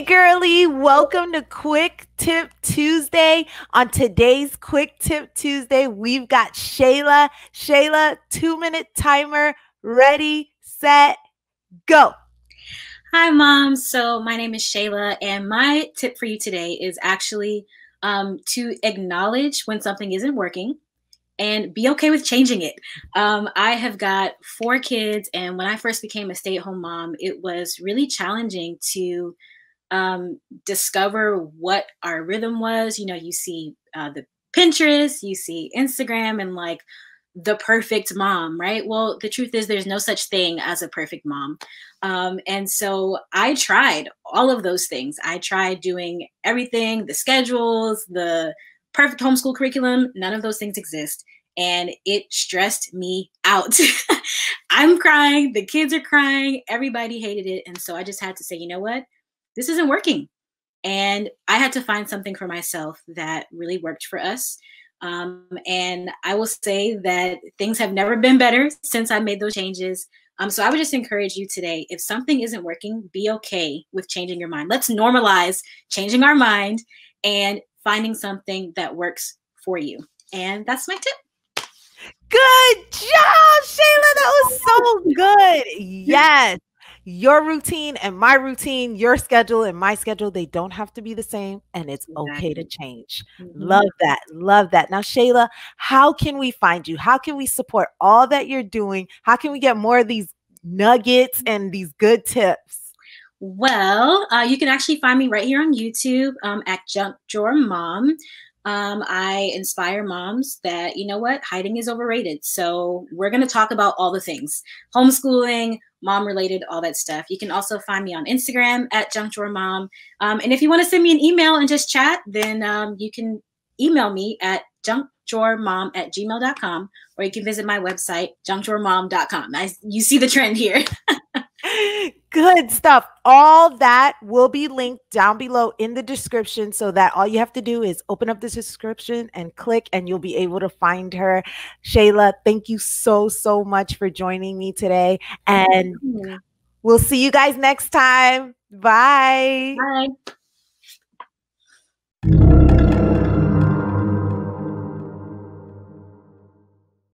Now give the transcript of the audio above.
Hey girly, welcome to Quick Tip Tuesday. On today's Quick Tip Tuesday, we've got Shayla. Shayla, 2-minute timer, ready, set, go. Hi, Mom. So my name is Shayla, and my tip for you today is actually to acknowledge when something isn't working and be okay with changing it. I have got 4 kids, and when I first became a stay-at-home mom, it was really challenging to discover what our rhythm was. You know, you see the Pinterest, you see Instagram, and like the perfect mom, right? Well, the truth is, there's no such thing as a perfect mom. And so I tried all of those things. I tried doing everything, the schedules, the perfect homeschool curriculum. None of those things exist. And it stressed me out. I'm crying. The kids are crying. Everybody hated it. And so I just had to say, you know what? This isn't working. And I had to find something for myself that really worked for us. And I will say that things have never been better since I made those changes. So I would just encourage you today, if something isn't working, be okay with changing your mind. Let's normalize changing our mind and finding something that works for you. And that's my tip. Good job, Shayla. That was so good. Yes. Your routine and my routine, your schedule and my schedule, they don't have to be the same, and it's okay to change. Love that. Love that. Now, Shayla, how can we find you? How can we support all that you're doing? How can we get more of these nuggets and these good tips? Well, you can actually find me right here on YouTube at Junk Drawer Mom. I inspire moms that, you know what, hiding is overrated. So we're going to talk about all the things, homeschooling, mom related, all that stuff. You can also find me on Instagram at Junk Drawer Mom. And if you want to send me an email and just chat, then you can email me at junkdrawermom@gmail.com, or you can visit my website, junkdrawermom.com. You see the trend here. Good stuff. All that will be linked down below in the description, so that all you have to do is open up the description and click, and you'll be able to find her. Shayla, thank you so much for joining me today, and we'll see you guys next time. Bye. Bye.